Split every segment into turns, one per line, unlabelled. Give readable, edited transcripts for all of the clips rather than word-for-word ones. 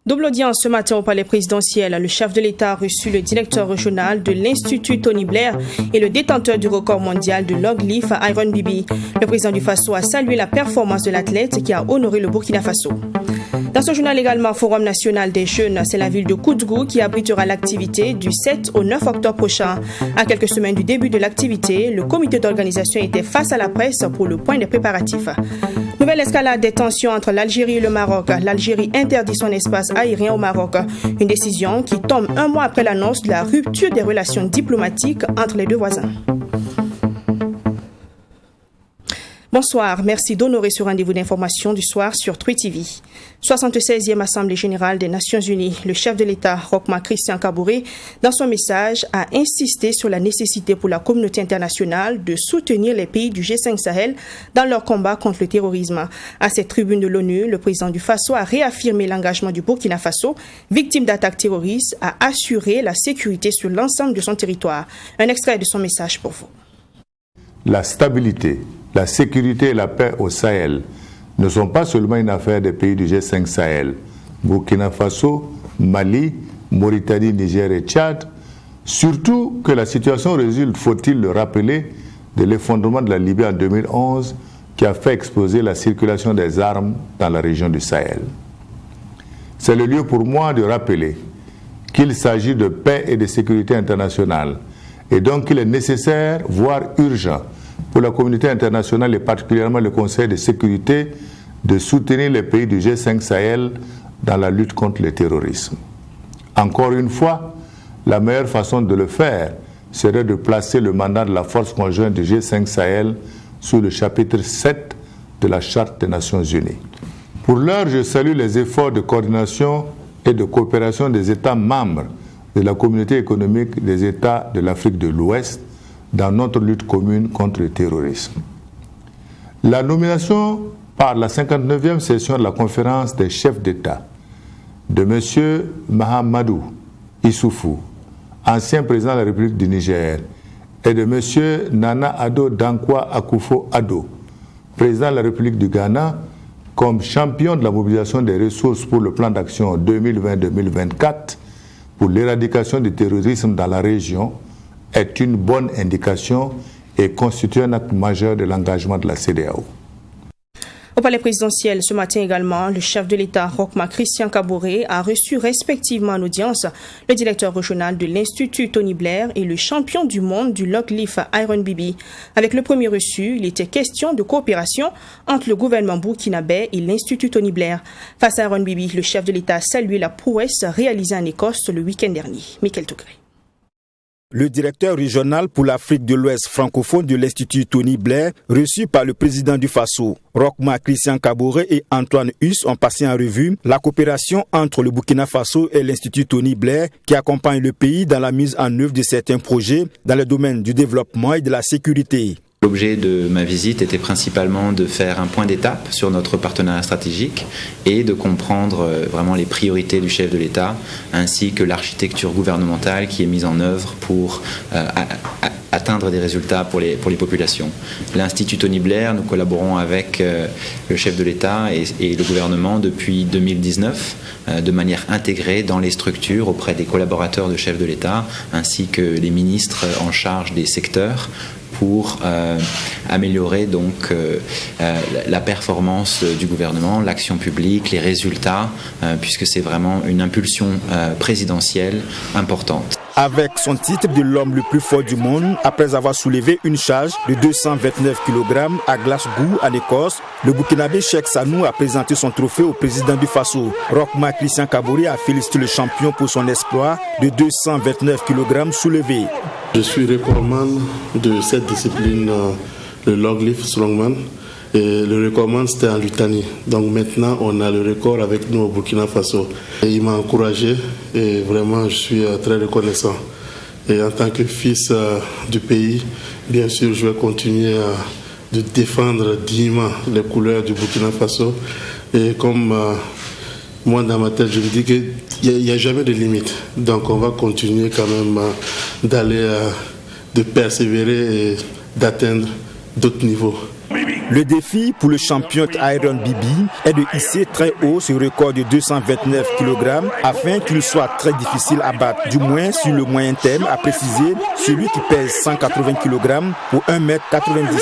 Double audience ce matin au palais présidentiel. Le chef de l'État a reçu le directeur régional de l'Institut Tony Blair et le détenteur du record mondial de log lift Iron Bibi. Le président du Faso a salué la performance de l'athlète qui a honoré le Burkina Faso. Dans ce journal également, Forum national des jeunes, c'est la ville de Koudgou qui abritera l'activité du 7 au 9 octobre prochain. À quelques semaines du début de l'activité, le comité d'organisation était face à la presse pour le point des préparatifs. Nouvelle escalade des tensions entre l'Algérie et le Maroc. L'Algérie interdit son espace aérien au Maroc. Une décision qui tombe un mois après l'annonce de la rupture des relations diplomatiques entre les deux voisins. Bonsoir, merci d'honorer ce rendez-vous d'information du soir sur Trui TV. 76e Assemblée générale des Nations unies, le chef de l'État, Roch Marc Christian Kaboré, dans son message, a insisté sur la nécessité pour la communauté internationale de soutenir les pays du G5 Sahel dans leur combat contre le terrorisme. À cette tribune de l'ONU, le président du Faso a réaffirmé l'engagement du Burkina Faso, victime d'attaques terroristes, à assurer la sécurité sur l'ensemble de son territoire. Un extrait de son message pour vous.
La stabilité, la sécurité et la paix au Sahel ne sont pas seulement une affaire des pays du G5 Sahel. Burkina Faso, Mali, Mauritanie, Niger et Tchad. Surtout que la situation résulte, faut-il le rappeler, de l'effondrement de la Libye en 2011 qui a fait exploser la circulation des armes dans la région du Sahel. C'est le lieu pour moi de rappeler qu'il s'agit de paix et de sécurité internationale et donc qu'il est nécessaire, voire urgent, pour la communauté internationale et particulièrement le Conseil de sécurité de soutenir les pays du G5 Sahel dans la lutte contre le terrorisme. Encore une fois, la meilleure façon de le faire serait de placer le mandat de la force conjointe du G5 Sahel sous le chapitre 7 de la Charte des Nations Unies. Pour l'heure, je salue les efforts de coordination et de coopération des États membres de la communauté économique des États de l'Afrique de l'Ouest dans notre lutte commune contre le terrorisme. La nomination par la 59e session de la conférence des chefs d'État de M. Mahamadou Issoufou, ancien président de la République du Niger, et de M. Nana Addo Dankwa Akufo-Addo, président de la République du Ghana, comme champion de la mobilisation des ressources pour le plan d'action 2020-2024 pour l'éradication du terrorisme dans la région, est une bonne indication et constitue un acte majeur de l'engagement de la CEDEAO.
Au palais présidentiel, ce matin également, le chef de l'État, Roch Marc Christian Kaboré, a reçu respectivement en audience le directeur régional de l'Institut Tony Blair et le champion du monde du log lift Iron Bibi. Avec le premier reçu, il était question de coopération entre le gouvernement burkinabé et l'Institut Tony Blair. Face à Iron Bibi, le chef de l'État a salué la prouesse réalisée en Écosse le week-end dernier. Michael Tougré.
Le directeur régional pour l'Afrique de l'Ouest francophone de l'Institut Tony Blair, reçu par le président du Faso, Roch Marc Christian Kaboré et Antoine Hus, ont passé en revue la coopération entre le Burkina Faso et l'Institut Tony Blair qui accompagne le pays dans la mise en œuvre de certains projets dans le domaine du développement et de la sécurité.
L'objet de ma visite était principalement de faire un point d'étape sur notre partenariat stratégique et de comprendre vraiment les priorités du chef de l'État ainsi que l'architecture gouvernementale qui est mise en œuvre pour atteindre des résultats pour les populations. L'Institut Tony Blair, nous collaborons avec le chef de l'État et le gouvernement depuis 2019 de manière intégrée dans les structures auprès des collaborateurs de chef de l'État ainsi que les ministres en charge des secteurs pour améliorer donc la performance du gouvernement, l'action publique, les résultats, puisque c'est vraiment une impulsion présidentielle importante.
Avec son titre de l'homme le plus fort du monde, après avoir soulevé une charge de 229 kg à Glasgow, en Écosse, le Burkinabé Cheikh Sanou a présenté son trophée au président du Faso. Roch Marc Christian Kaboré a félicité le champion pour son exploit de 229 kg soulevé.
Je suis recordman de cette discipline, le log lift strongman. Et le recordman c'était en Lituanie. Donc maintenant on a le record avec nous au Burkina Faso. Et il m'a encouragé et vraiment je suis très reconnaissant. Et en tant que fils du pays, Bien sûr, je vais continuer de défendre dignement les couleurs du Burkina Faso. Et comme moi, dans ma tête, je me dis qu'il n'y a jamais de limite. Donc, on va continuer quand même de persévérer et d'atteindre d'autres niveaux.
Le défi pour le champion Iron Bibi est de hisser très haut ce record de 229 kg afin qu'il soit très difficile à battre, du moins sur le moyen terme, a précisé celui qui pèse 180 kg pour 1m90.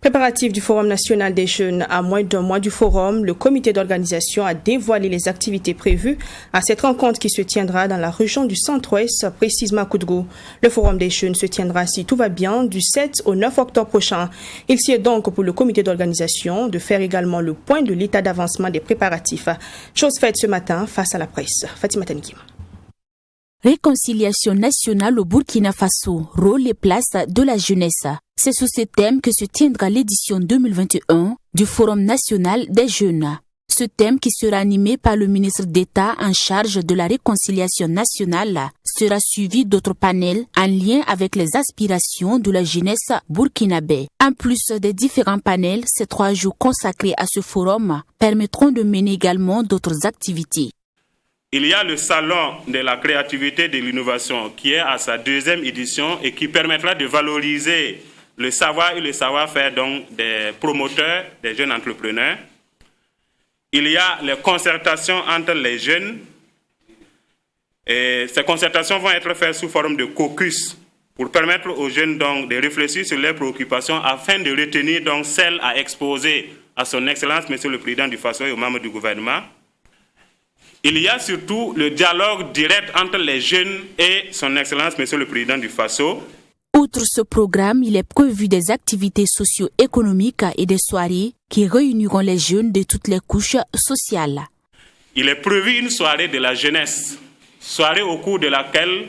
Préparatif du Forum national des jeunes. À moins d'un mois du forum, le comité d'organisation a dévoilé les activités prévues à cette rencontre qui se tiendra dans la région du Centre-Ouest, précisément à Koudgou. Le Forum des jeunes se tiendra, si tout va bien, du 7 au 9 octobre prochain. Il sied donc pour le comité d'organisation de faire également le point de l'état d'avancement des préparatifs. Chose faite ce matin face à la presse. Fatima Tankim.
Réconciliation nationale au Burkina Faso, rôle et place de la jeunesse. C'est sous ce thème que se tiendra l'édition 2021 du Forum national des jeunes. Ce thème, qui sera animé par le ministre d'État en charge de la réconciliation nationale, sera suivi d'autres panels en lien avec les aspirations de la jeunesse burkinabé. En plus des différents panels, ces 3 jours consacrés à ce forum permettront de mener également d'autres activités.
Il y a le Salon de la créativité et de l'innovation qui est à sa 2e édition et qui permettra de valoriser le savoir et le savoir-faire donc des promoteurs, des jeunes entrepreneurs. Il y a les concertations entre les jeunes. Et ces concertations vont être faites sous forme de caucus pour permettre aux jeunes donc de réfléchir sur leurs préoccupations afin de retenir donc celles à exposer à son Excellence, Monsieur le Président du Faso et aux membres du gouvernement. Il y a surtout le dialogue direct entre les jeunes et son Excellence, Monsieur le Président du Faso.
Outre ce programme, il est prévu des activités socio-économiques et des soirées qui réuniront les jeunes de toutes les couches sociales.
Il est prévu une soirée de la jeunesse, soirée au cours de laquelle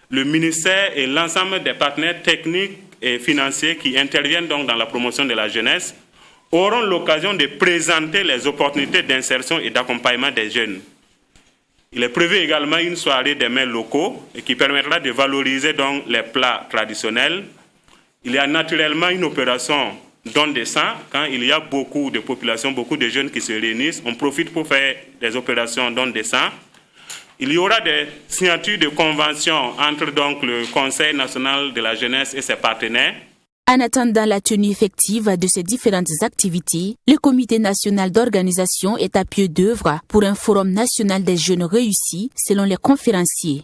le ministère et l'ensemble des partenaires techniques et financiers qui interviennent donc dans la promotion de la jeunesse auront l'occasion de présenter les opportunités d'insertion et d'accompagnement des jeunes. Il est prévu également une soirée des mets locaux qui permettra de valoriser donc les plats traditionnels. Il y a naturellement une opération don de sang. Quand il y a beaucoup de populations, beaucoup de jeunes qui se réunissent, on profite pour faire des opérations don de sang. Il y aura des signatures de conventions entre donc le Conseil national de la jeunesse et ses partenaires.
En attendant la tenue effective de ces différentes activités, le Comité national d'organisation est à pied d'œuvre pour un forum national des jeunes réussi, selon les conférenciers.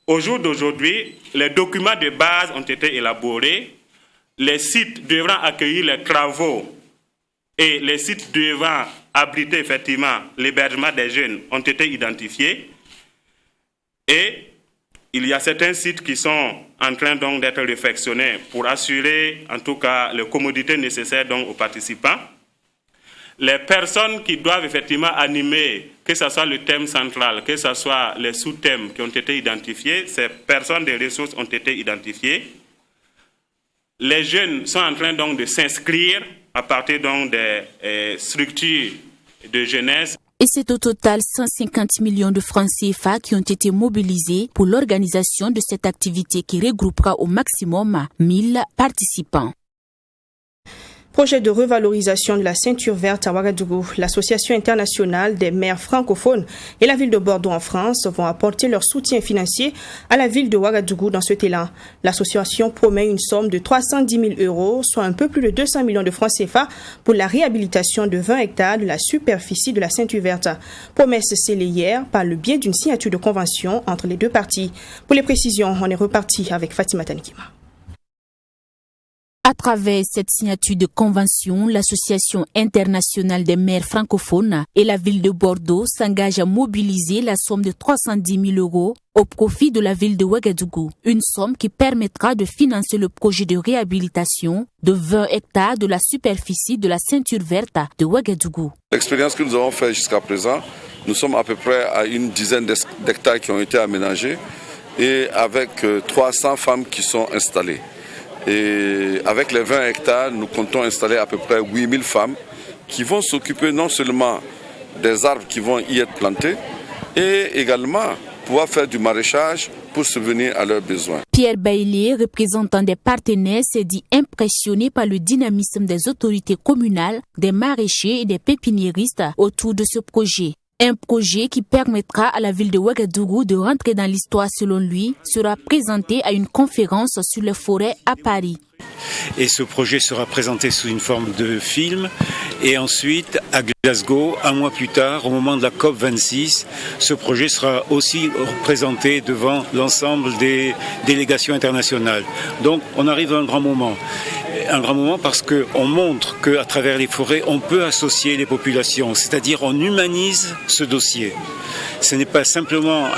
Au jour d'aujourd'hui, les documents de base ont été élaborés, les sites devront accueillir les travaux et les sites devant abriter effectivement l'hébergement des jeunes ont été identifiés. Et il y a certains sites qui sont en train donc d'être réfectionnés pour assurer en tout cas les commodités nécessaires donc aux participants. Les personnes qui doivent effectivement animer, que ce soit le thème central, que ce soit les sous-thèmes qui ont été identifiés, ces personnes des ressources ont été identifiées. Les jeunes sont en train donc de s'inscrire à partir donc des structures de jeunesse.
Et c'est au total 150 millions de francs CFA qui ont été mobilisés pour l'organisation de cette activité qui regroupera au maximum 1000 participants.
Projet de revalorisation de la ceinture verte à Ouagadougou. L'Association internationale des maires francophones et la ville de Bordeaux en France vont apporter leur soutien financier à la ville de Ouagadougou dans cet élan. L'association promet une somme de 310 000 €, soit un peu plus de 200 millions de francs CFA pour la réhabilitation de 20 hectares de la superficie de la ceinture verte. Promesse scellée hier par le biais d'une signature de convention entre les deux parties. Pour les précisions, on est reparti avec Fatima Tankima.
À travers cette signature de convention, l'Association internationale des maires francophones et la ville de Bordeaux s'engagent à mobiliser la somme de 310 000 € au profit de la ville de Ouagadougou. Une somme qui permettra de financer le projet de réhabilitation de 20 hectares de la superficie de la ceinture verte de Ouagadougou.
L'expérience que nous avons faite jusqu'à présent, nous sommes à peu près à une dizaine d'hectares qui ont été aménagés et avec 300 femmes qui sont installées. Et avec les 20 hectares, nous comptons installer à peu près 8000 femmes qui vont s'occuper non seulement des arbres qui vont y être plantés, et également pouvoir faire du maraîchage pour subvenir à leurs besoins.
Pierre Bailey, représentant des partenaires, s'est dit impressionné par le dynamisme des autorités communales, des maraîchers et des pépiniéristes autour de ce projet. Un projet qui permettra à la ville de Ouagadougou de rentrer dans l'histoire selon lui sera présenté à une conférence sur les forêts à Paris.
Et ce projet sera présenté sous une forme de film. Et ensuite, à Glasgow, un mois plus tard, au moment de la COP26, ce projet sera aussi présenté devant l'ensemble des délégations internationales. Donc, on arrive à un grand moment. Un grand moment parce qu'on montre qu'à travers les forêts, on peut associer les populations, c'est-à-dire on humanise ce dossier. Ce n'est pas simplement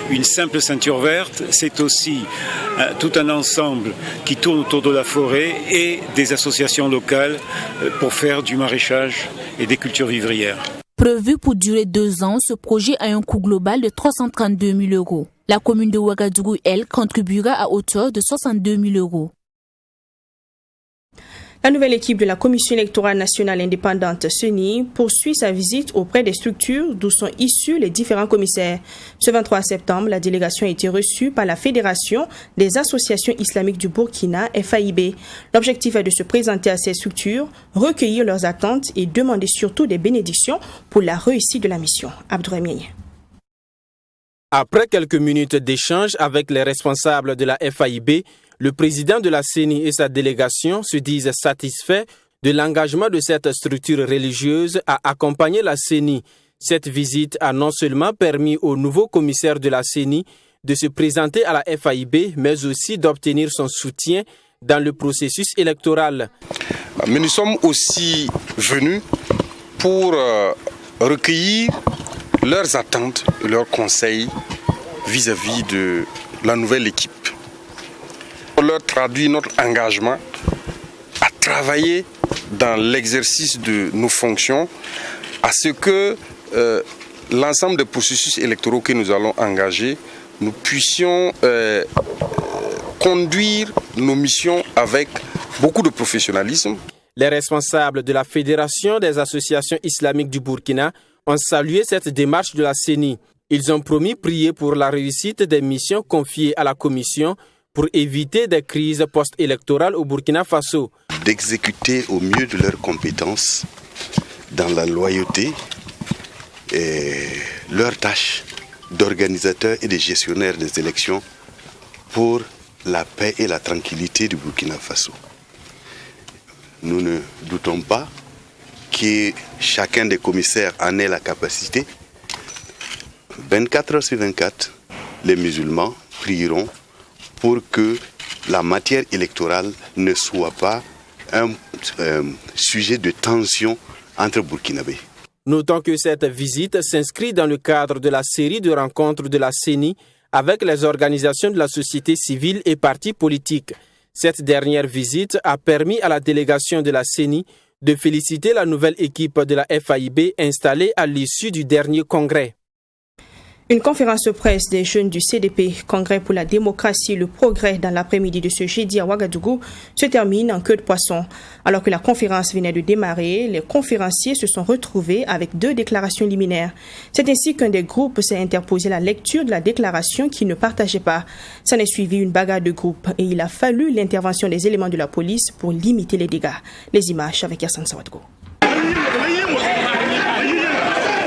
une simple ceinture verte, c'est aussi tout un ensemble qui tourne autour de la forêt et des associations locales pour faire du maraîchage et des cultures vivrières.
Prévu pour durer 2 ans, ce projet a un coût global de 332 000 euros. La commune de Ouagadougou, elle, contribuera à hauteur de 62 000 euros.
La nouvelle équipe de la Commission électorale nationale indépendante CENI poursuit sa visite auprès des structures d'où sont issus les différents commissaires. Ce 23 septembre, la délégation a été reçue par la Fédération des associations islamiques du Burkina, FAIB. L'objectif est de se présenter à ces structures, recueillir leurs attentes et demander surtout des bénédictions pour la réussite de la mission. Abdourahmane.
Après quelques minutes d'échange avec les responsables de la FAIB, le président de la CENI et sa délégation se disent satisfaits de l'engagement de cette structure religieuse à accompagner la CENI. Cette visite a non seulement permis au nouveau commissaire de la CENI de se présenter à la FAIB, mais aussi d'obtenir son soutien dans le processus électoral.
Mais nous sommes aussi venus pour recueillir leurs attentes et leurs conseils vis-à-vis de la nouvelle équipe. On leur traduit notre engagement à travailler dans l'exercice de nos fonctions, à ce que l'ensemble des processus électoraux que nous allons engager, nous puissions conduire nos missions avec beaucoup de professionnalisme.
Les responsables de la Fédération des associations islamiques du Burkina ont salué cette démarche de la CENI. Ils ont promis prier pour la réussite des missions confiées à la Commission pour éviter des crises post-électorales au Burkina Faso.
D'exécuter au mieux de leurs compétences, dans la loyauté, leurs tâches d'organisateurs et de gestionnaires des élections pour la paix et la tranquillité du Burkina Faso. Nous ne doutons pas que chacun des commissaires en ait la capacité. 24 heures sur 24, les musulmans prieront pour que la matière électorale ne soit pas un sujet de tension entre Burkinabés.
Notons que cette visite s'inscrit dans le cadre de la série de rencontres de la CENI avec les organisations de la société civile et partis politiques. Cette dernière visite a permis à la délégation de la CENI de féliciter la nouvelle équipe de la FAIB installée à l'issue du dernier congrès.
Une conférence de presse des jeunes du CDP, Congrès pour la démocratie et le progrès, dans l'après-midi de ce jeudi à Ouagadougou, se termine en queue de poisson. Alors que la conférence venait de démarrer, les conférenciers se sont retrouvés avec 2 déclarations liminaires. C'est ainsi qu'un des groupes s'est interposé à la lecture de la déclaration qu'il ne partageait pas. S'en est suivi une bagarre de groupe et il a fallu l'intervention des éléments de la police pour limiter les dégâts. Les images avec Yassine Sawadgo.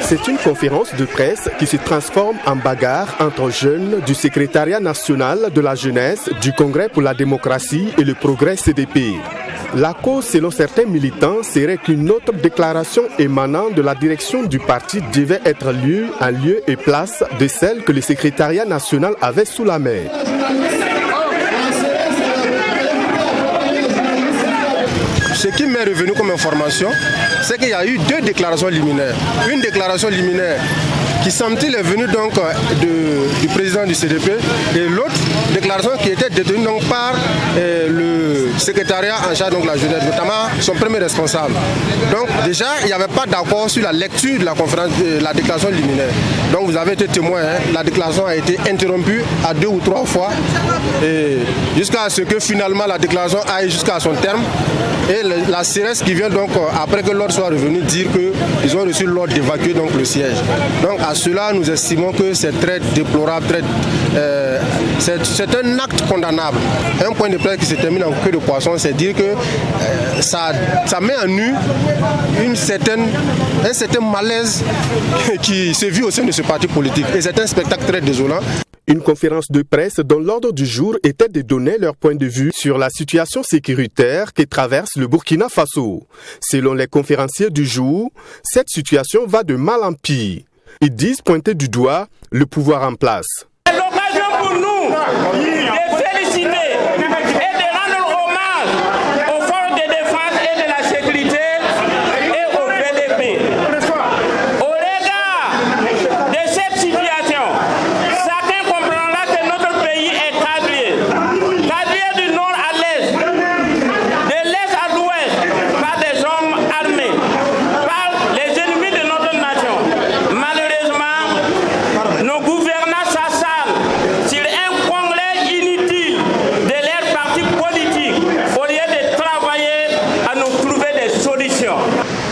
C'est une conférence de presse qui se transforme en bagarre entre jeunes du secrétariat national de la jeunesse du Congrès pour la démocratie et le progrès CDP. La cause, selon certains militants, serait qu'une autre déclaration émanant de la direction du parti devait être lue en lieu et place de celle que le secrétariat national avait sous la main.
Ce qui m'est revenu comme information, c'est qu'il y a eu 2 déclarations liminaires. Une déclaration liminaire qui semble-t-il est venue donc du président du CDP et l'autre déclaration qui était détenue donc, par le secrétariat en charge de la jeunesse, notamment son premier responsable. Donc déjà, il n'y avait pas d'accord sur la lecture de la conférence de la déclaration liminaire. Donc vous avez été témoin, la déclaration a été interrompue à 2 ou 3 fois jusqu'à ce que finalement la déclaration aille jusqu'à son terme. Et la CRS qui vient donc, après que l'ordre soit revenu, dire qu'ils ont reçu l'ordre d'évacuer donc le siège. Donc à cela, nous estimons que c'est très déplorable, c'est un acte condamnable. Un point de presse qui se termine en queue de poisson, c'est dire que ça met en nu un certain malaise qui se vit au sein de ce parti politique. Et c'est un spectacle très désolant.
Une conférence de presse dont l'ordre du jour était de donner leur point de vue sur la situation sécuritaire que traverse le Burkina Faso. Selon les conférenciers du jour, cette situation va de mal en pire. Ils disent pointer du doigt le pouvoir en place.
C'est l'occasion pour nous de féliciter et de rendre hommage aux forces de défense et de la sécurité et au VDP. Au regard de cette situation, chacun comprendra que notre pays est quadrillé du nord à l'est, de l'est à l'ouest, par des hommes armés, par les ennemis de notre nation. Malheureusement, nos gouvernants s'acharnent sur un congrès inutile de leurs partis politiques au lieu de travailler à nous trouver des solutions.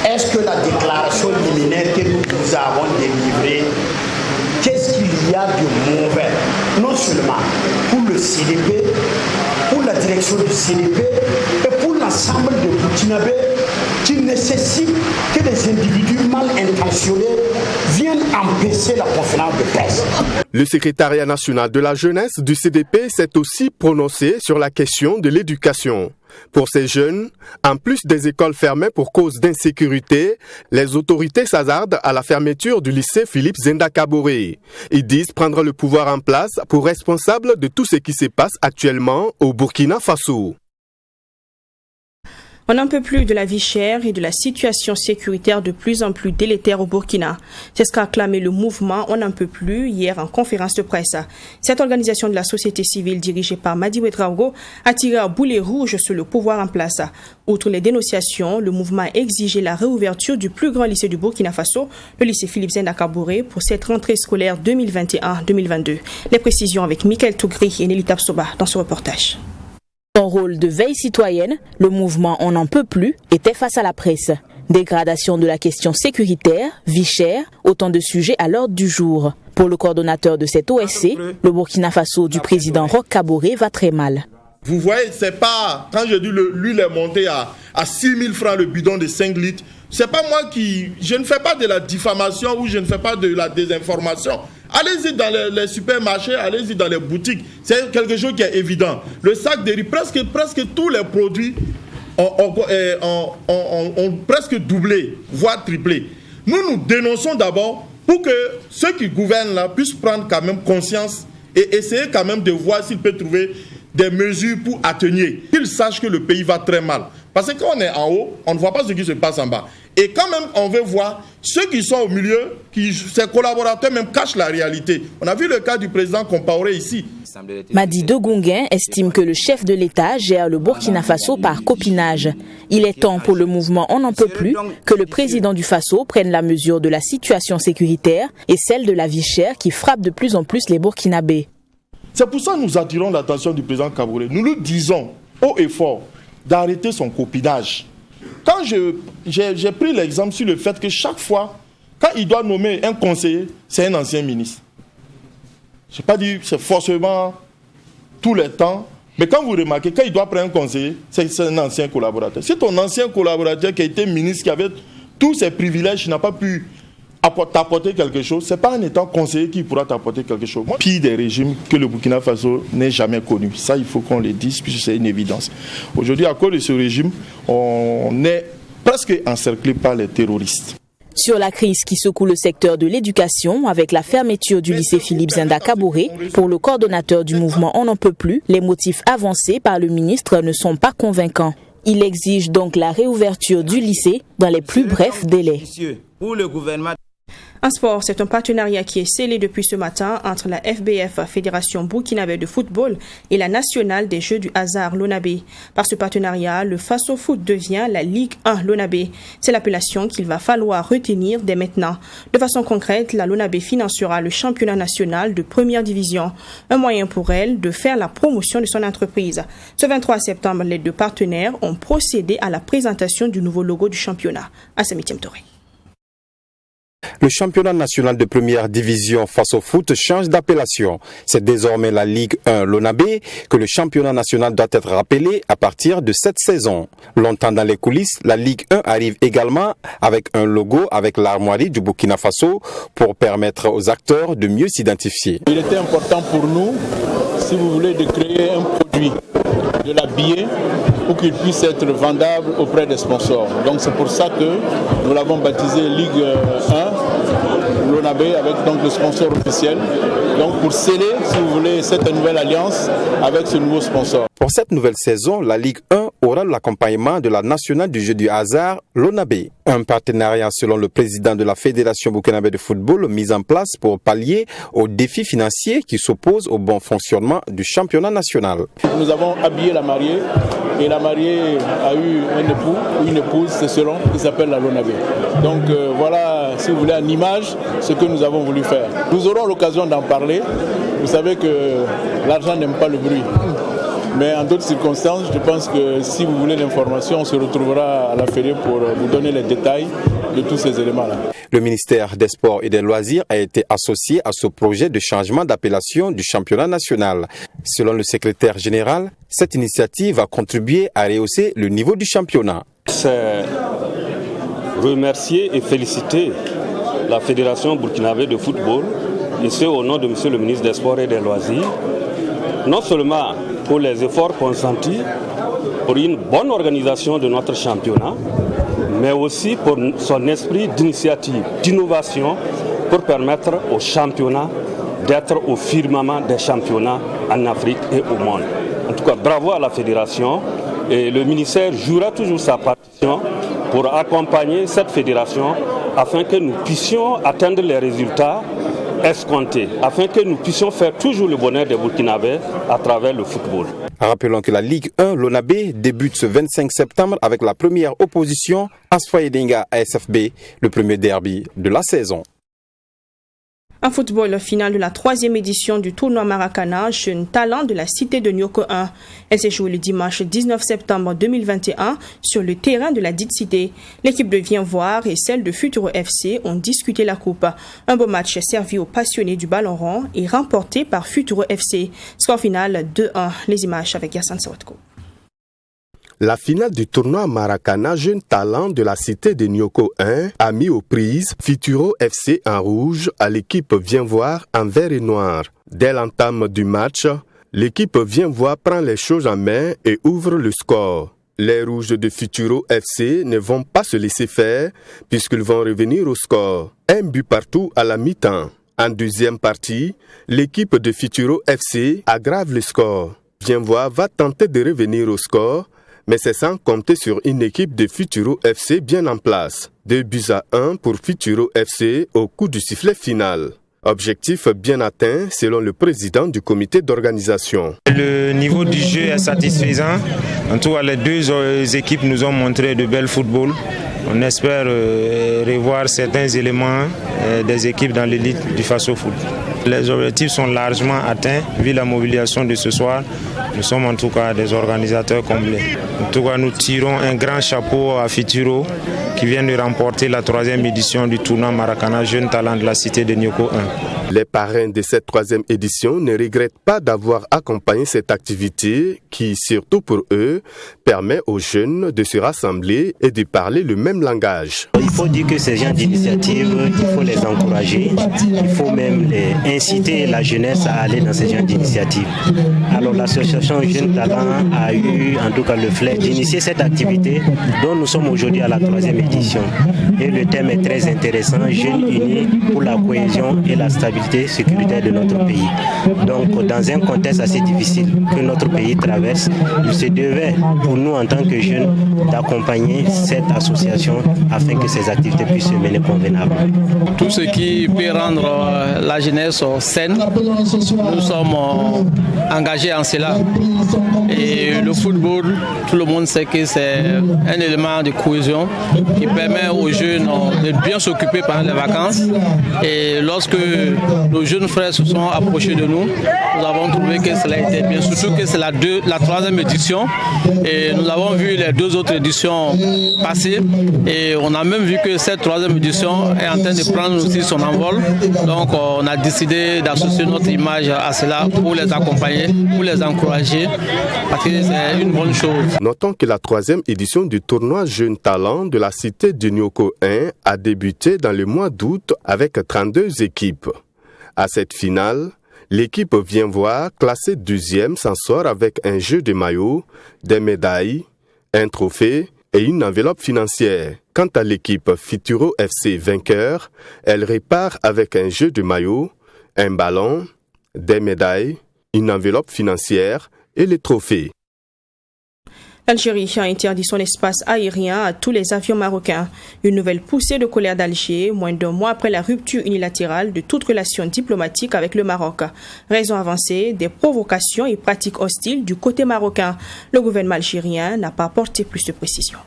Est-ce que la déclaration liminaire que nous avons délivrée, qu'est-ce qu'il y a de mauvais? Non seulement pour le CDP, pour la direction du CDP et pour l'ensemble des Burkinabés qui nécessitent que des individus mal intentionnés viennent empêcher la conférence de presse.
Le secrétariat national de la jeunesse du CDP s'est aussi prononcé sur la question de l'éducation. Pour ces jeunes, en plus des écoles fermées pour cause d'insécurité, les autorités s'hasardent à la fermeture du lycée Philippe Zenda Kaboré. Ils disent prendre le pouvoir en place pour responsable de tout ce qui se passe actuellement au Burkina Faso.
On n'en peut plus de la vie chère et de la situation sécuritaire de plus en plus délétère au Burkina. C'est ce qu'a acclamé le mouvement On n'en peut plus hier en conférence de presse. Cette organisation de la société civile dirigée par Madi Ouedraogo a tiré un boulet rouge sur le pouvoir en place. Outre les dénonciations, le mouvement a exigé la réouverture du plus grand lycée du Burkina Faso, le lycée Philippe Zenda Kaboré, pour cette rentrée scolaire 2021-2022. Les précisions avec Michael Tougri et Nelly Tapsoba dans ce reportage.
Son rôle de veille citoyenne, le mouvement On n'en peut plus était face à la presse. Dégradation de la question sécuritaire, vie chère, autant de sujets à l'ordre du jour. Pour le coordonnateur de cette OSC, le Burkina Faso du président Roch Kaboré va très mal.
Vous voyez, c'est pas, quand je dis l'huile est montée à 6 000 francs le bidon de 5 litres, c'est pas moi je ne fais pas de la diffamation ou je ne fais pas de la désinformation. Allez-y dans les supermarchés, allez-y dans les boutiques. C'est quelque chose qui est évident. Le sac de riz, presque tous les produits ont presque doublé, voire triplé. Nous dénonçons d'abord pour que ceux qui gouvernent là puissent prendre quand même conscience et essayer quand même de voir s'ils peuvent trouver des mesures pour atténuer. Qu'ils sachent que le pays va très mal. Parce que quand on est en haut, on ne voit pas ce qui se passe en bas. Et quand même, on veut voir ceux qui sont au milieu, ces collaborateurs même cachent la réalité. On a vu le cas du président Compaoré ici.
Madi Degonguin estime que le chef de l'État gère le Burkina Faso par copinage. Il est temps pour le mouvement On n'en peut plus que le président du Faso prenne la mesure de la situation sécuritaire et celle de la vie chère qui frappe de plus en plus les Burkinabés.
C'est pour ça que nous attirons l'attention du président Kaboré. Nous lui disons haut et fort d'arrêter son copinage. Quand j'ai pris l'exemple sur le fait que chaque fois, quand il doit nommer un conseiller, c'est un ancien ministre. Je n'ai pas dit que c'est forcément tout le temps, mais quand vous remarquez, quand il doit prendre un conseiller, c'est un ancien collaborateur. C'est ton ancien collaborateur qui a été ministre, qui avait tous ses privilèges, qui n'a pas pu t'apporter quelque chose, ce n'est pas en étant conseiller qui pourra t'apporter quelque chose. Pire des régimes que le Burkina Faso n'ait jamais connu. Ça, il faut qu'on le dise, puisque c'est une évidence. Aujourd'hui, à cause de ce régime, on est presque encerclé par les terroristes.
Sur la crise qui secoue le secteur de l'éducation, avec la fermeture du lycée Philippe Zenda Kaboré, pour le coordonnateur du mouvement On n'en peut plus, les motifs avancés par le ministre ne sont pas convaincants. Il exige donc la réouverture du lycée dans les plus brefs délais.
En sport, c'est un partenariat qui est scellé depuis ce matin entre la FBF, Fédération burkinabé de football, et la nationale des Jeux du hasard Lonabé. Par ce partenariat, le Faso Foot devient la Ligue 1 Lonabé. C'est l'appellation qu'il va falloir retenir dès maintenant. De façon concrète, la Lonabé financera le championnat national de première division, un moyen pour elle de faire la promotion de son entreprise. Ce 23 septembre, les deux partenaires ont procédé à la présentation du nouveau logo du championnat. Assami Touré.
Le championnat national de première division Faso Foot change d'appellation. C'est désormais la Ligue 1 Lonabé que le championnat national doit être rappelé à partir de cette saison. Longtemps dans les coulisses, la Ligue 1 arrive également avec un logo avec l'armoirie du Burkina Faso pour permettre aux acteurs de mieux s'identifier.
Il était important pour nous, si vous voulez, de créer un produit, de l'habiller pour qu'il puisse être vendable auprès des sponsors. Donc c'est pour ça que nous l'avons baptisé Ligue 1 Lonabé avec donc le sponsor officiel. Donc pour sceller, si vous voulez, cette nouvelle alliance avec ce nouveau sponsor.
Pour cette nouvelle saison, la Ligue 1 aura l'accompagnement de la nationale du jeu du hasard Lonabé. Un partenariat selon le président de la Fédération burkinabé de football mis en place pour pallier aux défis financiers qui s'opposent au bon fonctionnement du championnat national.
Nous avons habillé la mariée et la mariée a eu un époux ou une épouse, c'est selon, qui s'appelle la Lonabé. Donc voilà, si vous voulez, en image, ce que nous avons voulu faire. Nous aurons l'occasion d'en parler. Vous savez que l'argent n'aime pas le bruit. Mais en d'autres circonstances, je pense que si vous voulez l'information, on se retrouvera à la Fédé pour vous donner les détails de tous ces éléments-là.
Le ministère des Sports et des Loisirs a été associé à ce projet de changement d'appellation du championnat national. Selon le secrétaire général, cette initiative va contribuer à rehausser le niveau du championnat.
C'est remercier et féliciter la Fédération burkinabé de football, et ce au nom de Monsieur le ministre des Sports et des Loisirs, non seulement pour les efforts consentis pour une bonne organisation de notre championnat, mais aussi pour son esprit d'initiative, d'innovation, pour permettre au championnat d'être au firmament des championnats en Afrique et au monde. En tout cas, bravo à la fédération, et le ministère jouera toujours sa partition pour accompagner cette fédération afin que nous puissions atteindre les résultats escomptés, afin que nous puissions faire toujours le bonheur des Burkinabés à travers le football.
Rappelons que la Ligue 1 Lonabé débute ce 25 septembre avec la première opposition Asfaïdenga à SFB, le premier derby de la saison.
En football, finale de la 3e édition du tournoi Maracana, jeune talent de la cité de Nioko 1. Elle s'est jouée le dimanche 19 septembre 2021 sur le terrain de la dite cité. L'équipe de Vienvoire et celle de Futuro FC ont discuté la coupe. Un beau match servi aux passionnés du ballon rond et remporté par Futuro FC. Score final 2-1. Les images avec Yassine Sawatko.
La finale du tournoi Maracana Jeune Talent de la cité de Nioko 1 a mis aux prises Futuro FC en rouge à l'équipe Vienvoire en vert et noir. Dès l'entame du match, l'équipe Vienvoire prend les choses en main et ouvre le score. Les rouges de Futuro FC ne vont pas se laisser faire puisqu'ils vont revenir au score. Un but partout à la mi-temps. En deuxième partie, l'équipe de Futuro FC aggrave le score. Vienvoire va tenter de revenir au score, mais c'est sans compter sur une équipe de Futuro FC bien en place. 2-1 pour Futuro FC au coup du sifflet final. Objectif bien atteint selon le président du comité d'organisation.
Le niveau du jeu est satisfaisant. En tout cas, les deux équipes nous ont montré de bel football. On espère revoir certains éléments des équipes dans l'élite du Faso Foot. Les objectifs sont largement atteints vu la mobilisation de ce soir. Nous sommes en tout cas des organisateurs comblés. En tout cas, nous tirons un grand chapeau à Futuro qui vient de remporter la 3e édition du tournoi Maracana Jeune Talent de la cité de Nioko 1.
Les parrains de cette 3e édition ne regrettent pas d'avoir accompagné cette activité qui, surtout pour eux, permet aux jeunes de se rassembler et de parler le même langage.
Il faut dire que ces gens d'initiative, il faut les encourager, il faut même inciter la jeunesse à aller dans ces gens d'initiative. Alors l'association Jeunes Talents a eu en tout cas le flair d'initier cette activité dont nous sommes aujourd'hui à la 3e édition. Et le thème est très intéressant, Jeunes unis pour la cohésion et la stabilité sécuritaire de notre pays. Donc dans un contexte assez difficile que notre pays traverse, il se devait pour nous en tant que jeunes d'accompagner cette association afin que ces ces activités puissent se mener convenablement.
Tout ce qui peut rendre la jeunesse saine, nous sommes engagés en cela. Et le football, tout le monde sait que c'est un élément de cohésion qui permet aux jeunes de bien s'occuper pendant les vacances. Et lorsque nos jeunes frères se sont approchés de nous, nous avons trouvé que cela était bien, surtout que c'est la 3e édition. Et nous avons vu les 2 autres éditions passer. Et on a même vu que cette 3e édition est en train de prendre aussi son envol. Donc on a décidé d'associer notre image à cela pour les accompagner, pour les encourager, parce que c'est une bonne chose.
Notons que la 3e édition du tournoi Jeunes Talents de la cité de Nyoko 1 a débuté dans le mois d'août avec 32 équipes. À cette finale, l'équipe vient voir classée 2e s'en sort avec un jeu de maillots, des médailles, un trophée et une enveloppe financière. Quant à l'équipe Futuro FC vainqueur, elle repart avec un jeu de maillots, un ballon, des médailles, une enveloppe financière et les trophées.
L'Algérie a interdit son espace aérien à tous les avions marocains. Une nouvelle poussée de colère d'Alger, moins d'1 mois après la rupture unilatérale de toute relation diplomatique avec le Maroc. Raison avancée, des provocations et pratiques hostiles du côté marocain. Le gouvernement algérien n'a pas apporté plus de précisions.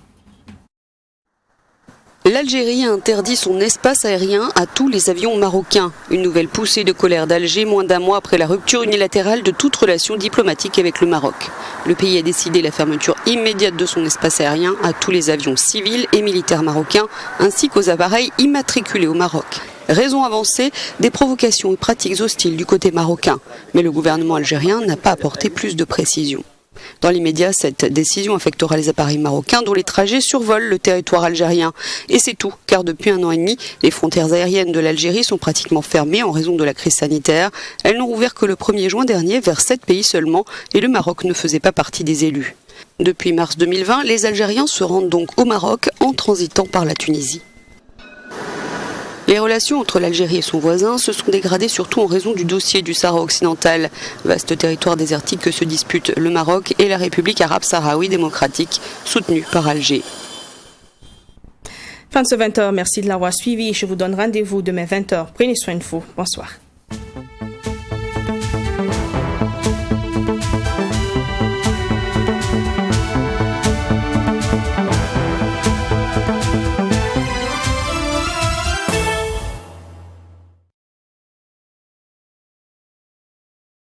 L'Algérie a interdit son espace aérien à tous les avions marocains. Une nouvelle poussée de colère d'Alger, moins d'1 mois après la rupture unilatérale de toute relation diplomatique avec le Maroc. Le pays a décidé la fermeture immédiate de son espace aérien à tous les avions civils et militaires marocains, ainsi qu'aux appareils immatriculés au Maroc. Raison avancée, des provocations et pratiques hostiles du côté marocain. Mais le gouvernement algérien n'a pas apporté plus de précisions. Dans l'immédiat, cette décision affectera les appareils marocains dont les trajets survolent le territoire algérien. Et c'est tout, car depuis 1 an et demi, les frontières aériennes de l'Algérie sont pratiquement fermées en raison de la crise sanitaire. Elles n'ont rouvert que le 1er juin dernier vers 7 pays seulement et le Maroc ne faisait pas partie des élus. Depuis mars 2020, les Algériens se rendent donc au Maroc en transitant par la Tunisie. Les relations entre l'Algérie et son voisin se sont dégradées surtout en raison du dossier du Sahara occidental, vaste territoire désertique que se disputent le Maroc et la République arabe sahraoui démocratique, soutenue par Alger.
Fin de ce 20h, merci de l'avoir suivi. Je vous donne rendez-vous demain 20h. Prenez soin de vous. Bonsoir.